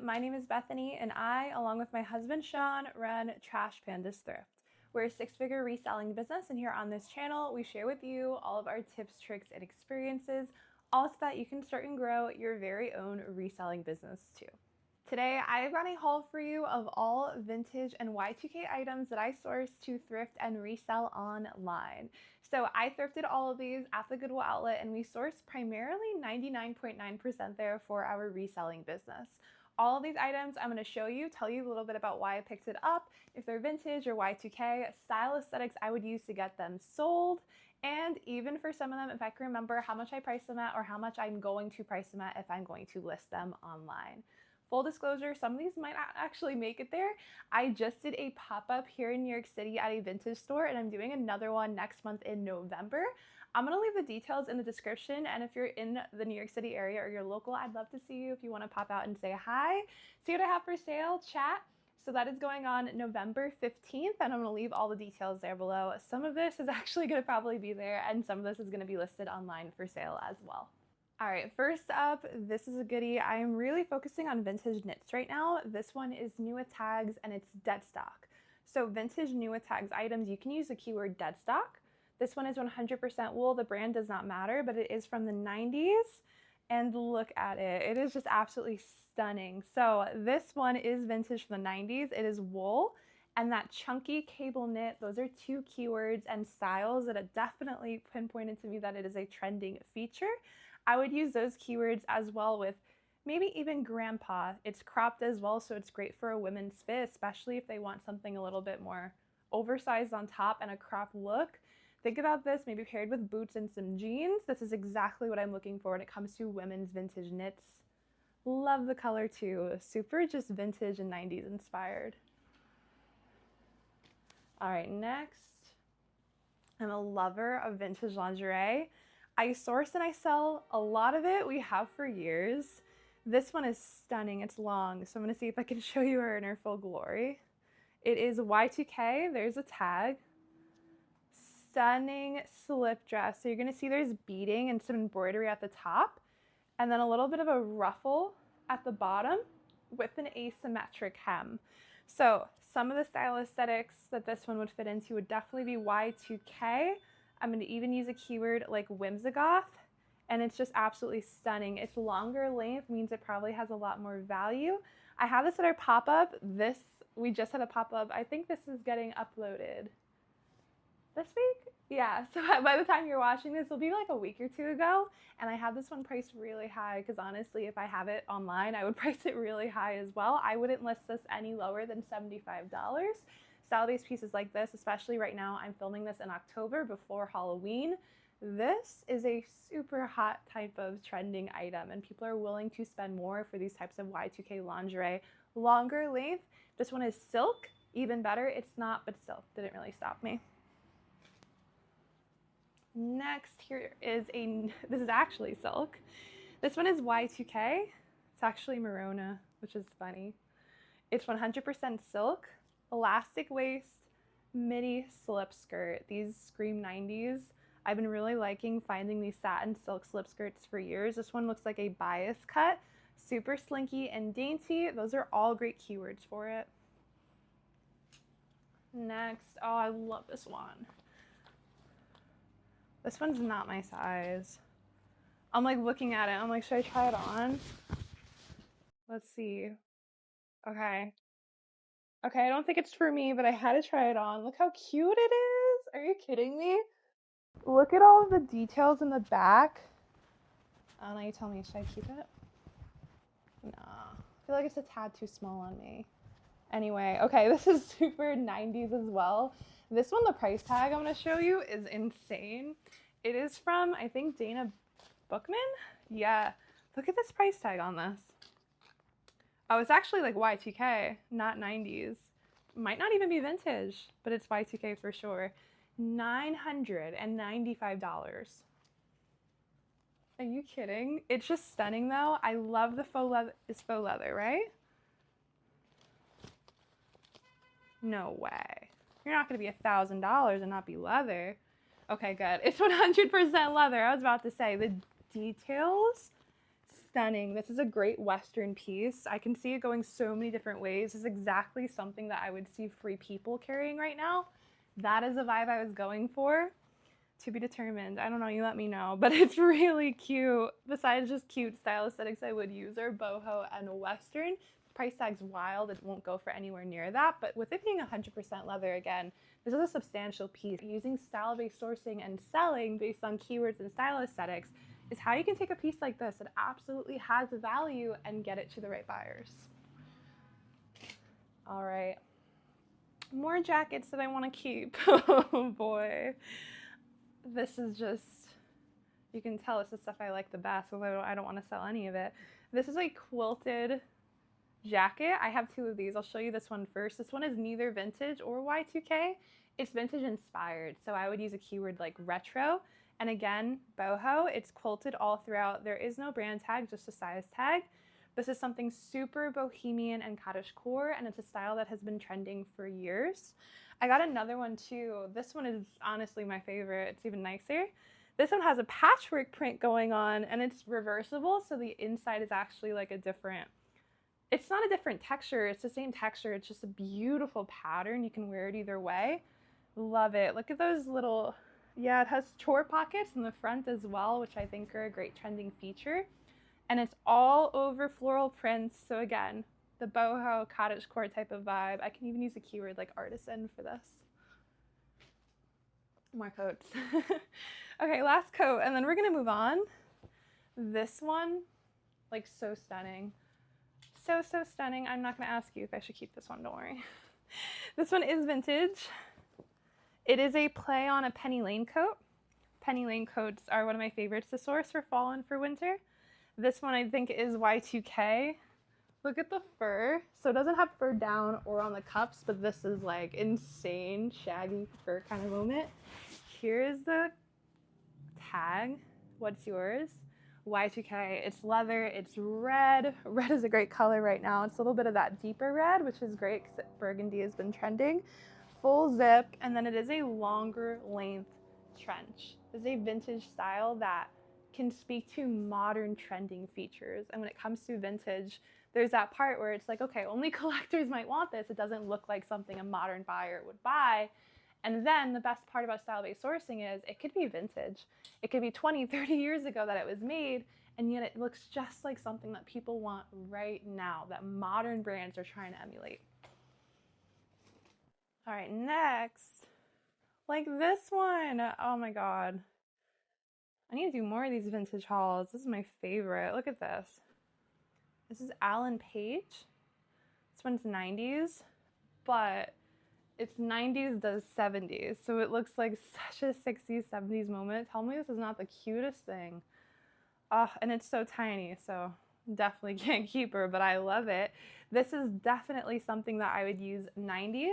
my name is Bethany, and I, along with my husband Sean, run Trash Pandas Thrift. We're a six-figure reselling business, and here on this channel, we share with you all of our tips, tricks, and experiences, all so that you can start and grow your very own reselling business too. Today, I've got a haul for you of all vintage and Y2K items that I source to thrift and resell online. So I thrifted all of these at the Goodwill outlet, and we source primarily 99.9% there for our reselling business. All of these items I'm going to show you, tell you a little bit about why I picked it up, if they're vintage or Y2K, style aesthetics I would use to get them sold, and even for some of them, if I can remember how much I priced them at or how much I'm going to price them at if I'm going to list them online. Full disclosure, some of these might not actually make it there. I just did a pop-up here in New York City at a vintage store, and I'm doing another one next month in November. I'm gonna leave the details in the description, and if you're in the New York City area or you're local, I'd love to see you if you wanna pop out and say hi, see what I have for sale, chat. So that is going on November 15th, and I'm gonna leave all the details there below. Some of this is actually gonna probably be there, and some of this is gonna be listed online for sale as well. All right, first up, this is a goodie. I am really focusing on vintage knits right now. This one is new with tags and it's dead stock. So vintage new with tags items, you can use the keyword dead stock. This one is 100% wool. The brand does not matter, but it is from the 90s. And look at it. It is just absolutely stunning. So this one is vintage from the 90s. It is wool. And that chunky cable knit, those are two keywords and styles that have definitely pinpointed to me that it is a trending feature. I would use those keywords as well with maybe even grandpa. It's cropped as well, so it's great for a women's fit, especially if they want something a little bit more oversized on top and a crop look. Think about this, maybe paired with boots and some jeans. This is exactly what I'm looking for when it comes to women's vintage knits. Love the color too. Super just vintage and 90s inspired. All right, next. I'm a lover of vintage lingerie. I source and I sell a lot of it. We have for years. This one is stunning. It's long, so I'm going to see if I can show you her in her full glory. It is Y2K. There's a tag. Stunning slip dress. So you're going to see there's beading and some embroidery at the top, and then a little bit of a ruffle at the bottom with an asymmetric hem. So some of the style aesthetics that this one would fit into would definitely be Y2K. I'm going to even use a keyword like whimsigoth, and it's just absolutely stunning. It's longer length, means it probably has a lot more value. I have this at our pop-up. We just had a pop-up. I think this is getting uploaded this week? Yeah, so by the time you're watching this, it'll be like a week or two ago, and I have this one priced really high because honestly, if I have it online, I would price it really high as well. I wouldn't list this any lower than $75. Style-based pieces like this, especially right now, I'm filming this in October before Halloween. This is a super hot type of trending item, and people are willing to spend more for these types of Y2K lingerie. Longer length. This one is silk, even better. It's not, but still, didn't really stop me. Next, here is this is actually silk. This one is Y2K. It's actually Merona, which is funny. It's 100% silk. Elastic waist, midi slip skirt. These scream 90s. I've been really liking finding these satin silk slip skirts for years. This one looks like a bias cut, super slinky and dainty. Those are all great keywords for it. Next, oh, I love this one. This one's not my size. I'm like looking at it. I'm like, should I try it on? Let's see. Okay, I don't think it's for me, but I had to try it on. Look how cute it is. Are you kidding me? Look at all of the details in the back. I don't know, you tell me, should I keep it? Nah, I feel like it's a tad too small on me. Anyway, okay, this is super 90s as well. This one, the price tag I'm gonna show you is insane. It is from, I think, Dana Bookman? Yeah, look at this price tag on this. Oh, it's actually like Y2K, not 90s. Might not even be vintage, but it's Y2K for sure. $995. Are you kidding? It's just stunning though. I love the faux leather. It's faux leather, right? No way. You're not gonna be $1,000 and not be leather. Okay, good. It's 100% leather. I was about to say, the details, stunning. This is a great Western piece. I can see it going so many different ways. This is exactly something that I would see Free People carrying right now. That is a vibe I was going for. To be determined. I don't know, you let me know, but it's really cute. Besides just cute style aesthetics I would use are boho and Western. Price tag's wild, it won't go for anywhere near that, but with it being 100% leather, again, this is a substantial piece. Using style-based sourcing and selling based on keywords and style aesthetics is how you can take a piece like this that absolutely has a value and get it to the right buyers. All right, more jackets that I want to keep. Oh boy. This is just, you can tell it's the stuff I like the best, although I don't want to sell any of it. This is a quilted jacket. I have two of these. I'll show you this one first. This one is neither vintage or Y2K. It's vintage inspired, so I would use a keyword like retro. And again, boho. It's quilted all throughout. There is no brand tag, just a size tag. This is something super bohemian and cottagecore, and it's a style that has been trending for years. I got another one too. This one is honestly my favorite. It's even nicer. This one has a patchwork print going on, and it's reversible, so the inside is actually like a different, it's not a different texture, it's the same texture, it's just a beautiful pattern. You can wear it either way. Love it. Look at those little, yeah, it has chore pockets in the front as well, which I think are a great trending feature. And it's all over floral prints, so again, the boho cottagecore type of vibe. I can even use a keyword like artisan for this. More coats. Okay, last coat, and then we're gonna move on. This one, like so stunning. So stunning. I'm not gonna ask you if I should keep this one, don't worry. This one is vintage. It is a play on a Penny Lane coat. Penny Lane coats are one of my favorites to source for fall and for winter. This one I think is Y2K. Look at the fur. So it doesn't have fur down or on the cuffs, but this is like insane shaggy fur kind of moment. Here's the tag. What's yours? Y2K. It's leather. It's red. Red is a great color right now. It's a little bit of that deeper red, which is great because burgundy has been trending. Full zip, and then it is a longer length trench. This is a vintage style that can speak to modern trending features. And when it comes to vintage, there's that part where it's like, okay, only collectors might want this. It doesn't look like something a modern buyer would buy. And then the best part about style-based sourcing is it could be vintage. It could be 20, 30 years ago that it was made, and yet it looks just like something that people want right now, that modern brands are trying to emulate. All right, next, like this one. Oh my God. I need to do more of these vintage hauls. This is my favorite. Look at this. This is Alan Page. This one's 90s, but it's 90s does 70s. So it looks like such a 60s, 70s moment. Tell me this is not the cutest thing. And it's so tiny, so definitely can't keep her, but I love it. This is definitely something that I would use 90s.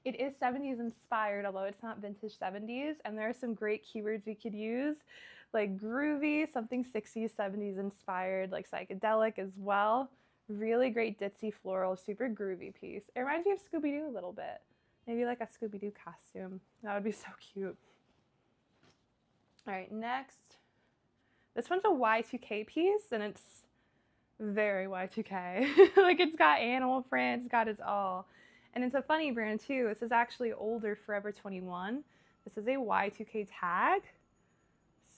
It is 70s inspired, although it's not vintage 70s. And there are some great keywords we could use, like groovy, something 60s, 70s inspired, like psychedelic as well. Really great ditzy floral, super groovy piece. It reminds me of Scooby-Doo a little bit. Maybe like a Scooby-Doo costume. That would be so cute. All right, next. This one's a Y2K piece, and it's very Y2K. Like it's got animal print, it's got its all. And it's a funny brand too. This is actually older Forever 21. This is a Y2K tag.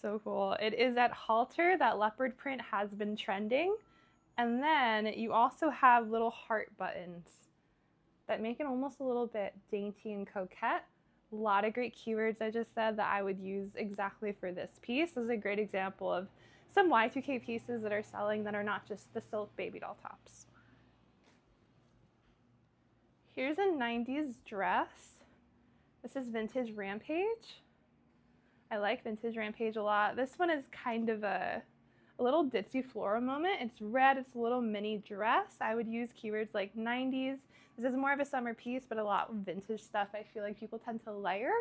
So cool. It is at halter. That leopard print has been trending. And then you also have little heart buttons that make it almost a little bit dainty and coquette. A lot of great keywords I just said that I would use exactly for this piece. This is a great example of some Y2K pieces that are selling that are not just the silk baby doll tops. Here's a 90s dress. This is Vintage Rampage. I like Vintage Rampage a lot. This one is kind of a little ditzy floral moment. It's red, it's a little mini dress. I would use keywords like 90s. This is more of a summer piece, but a lot of vintage stuff I feel like people tend to layer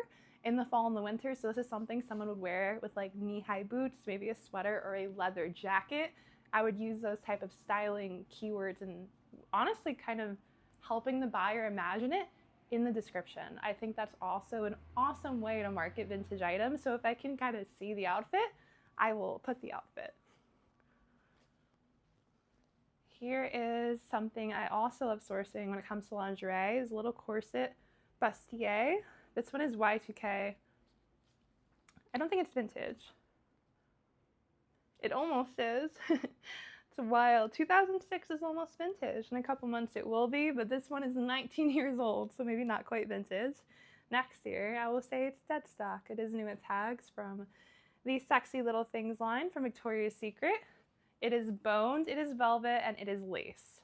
in the fall and the winter. So this is something someone would wear with like knee-high boots, maybe a sweater or a leather jacket. I would use those type of styling keywords and honestly kind of helping the buyer imagine it in the description. I think that's also an awesome way to market vintage items. So if I can kind of see the outfit, I will put the outfit. Here is something I also love sourcing when it comes to lingerie, is a little corset bustier. This one is Y2K. I don't think it's vintage. It almost is. It's wild. 2006 is almost vintage. In a couple months it will be, but this one is 19 years old, so maybe not quite vintage. Next year, I will say it's dead stock. It is new at tags from the Sexy Little Things line from Victoria's Secret. It is boned, it is velvet, and it is lace.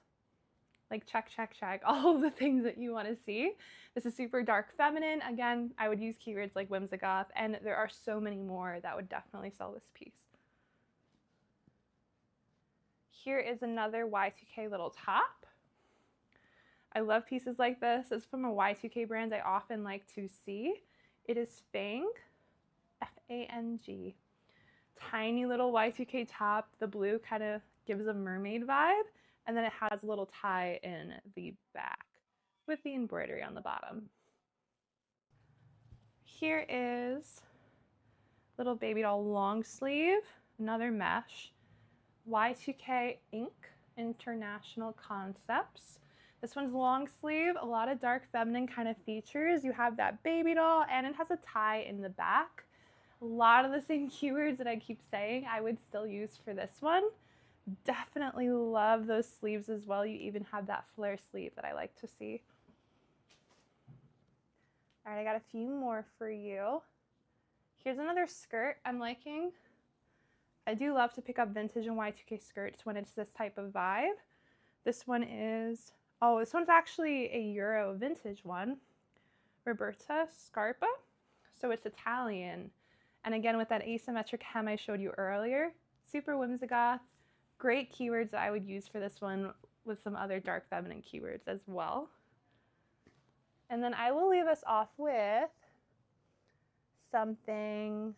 Like check, check, check, all of the things that you want to see. This is super dark feminine. Again, I would use keywords like whimsigoth, and there are so many more that would definitely sell this piece. Here is another Y2K little top. I love pieces like this. It's from a Y2K brand I often like to see. It is Fang, F-A-N-G. Tiny little Y2K top. The blue kind of gives a mermaid vibe, and then it has a little tie in the back with the embroidery on the bottom. Here is little baby doll long sleeve, another mesh. Y2K Inc. International Concepts. This one's long sleeve, a lot of dark feminine kind of features. You have that baby doll, and it has a tie in the back. A lot of the same keywords that I keep saying I would still use for this one. Definitely love those sleeves as well. You even have that flare sleeve that I like to see. All right, I got a few more for you. Here's another skirt I'm liking. I do love to pick up vintage and Y2K skirts when it's this type of vibe. This one is, oh, this one's actually a Euro vintage one. Roberta Scarpa. So it's Italian. And again, with that asymmetric hem I showed you earlier, super whimsigoth. Great keywords that I would use for this one with some other dark feminine keywords as well. And then I will leave us off with something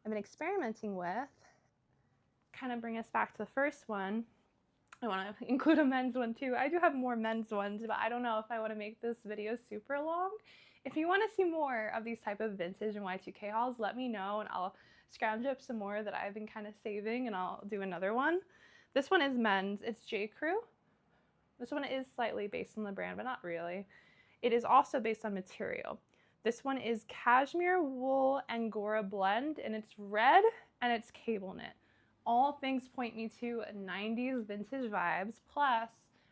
I've been experimenting with. Kind of bring us back to the first one. I want to include a men's one too. I do have more men's ones, but I don't know if I want to make this video super long. If you want to see more of these type of vintage and Y2K hauls, let me know and I'll scrounge up some more that I've been kind of saving and I'll do another one. This one is men's. It's J. Crew. This one is slightly based on the brand, but not really. It is also based on material. This one is cashmere, wool, Angora blend, and it's red and it's cable knit. All things point me to 90s vintage vibes, plus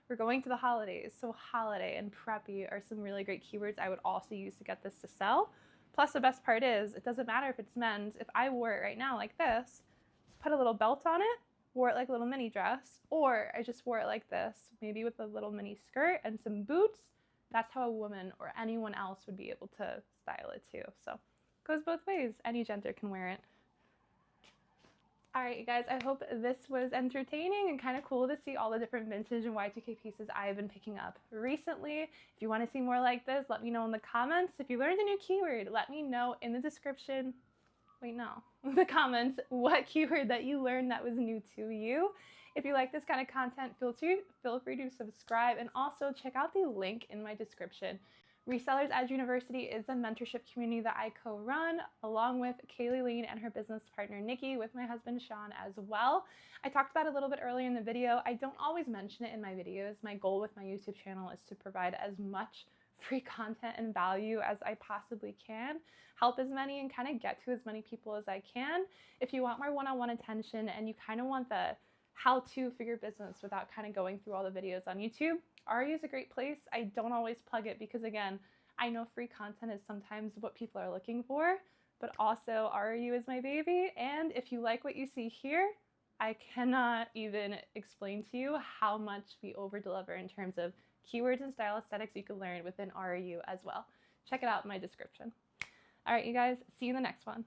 we're going to the holidays, so holiday and preppy are some really great keywords I would also use to get this to sell. Plus the best part is, it doesn't matter if it's men's. If I wore it right now like this, put a little belt on it, wore it like a little mini dress, or I just wore it like this, maybe with a little mini skirt and some boots, that's how a woman or anyone else would be able to style it too. So it goes both ways. Any gender can wear it. All right, you guys, I hope this was entertaining and kind of cool to see all the different vintage and Y2K pieces I've been picking up recently. If you want to see more like this, let me know in the comments. If you learned a new keyword, let me know in the description. Wait, no, the comments, what keyword that you learned that was new to you. If you like this kind of content, feel free to subscribe and also check out the link in my description. Resellers Edge University is a mentorship community that I co-run along with Elaine and her business partner Nikki, with my husband Sean as well. I talked about it a little bit earlier in the video. I don't always mention it in my videos. My goal with my YouTube channel is to provide as much free content and value as I possibly can, help as many and kind of get to as many people as I can. If you want more one-on-one attention and you kind of want the how-to for your business without kind of going through all the videos on YouTube, RU is a great place. I don't always plug it because, again, I know free content is sometimes what people are looking for, but also RU is my baby. And if you like what you see here, I cannot even explain to you how much we over-deliver in terms of keywords and style aesthetics you can learn within RU as well. Check it out in my description. All right, you guys, see you in the next one.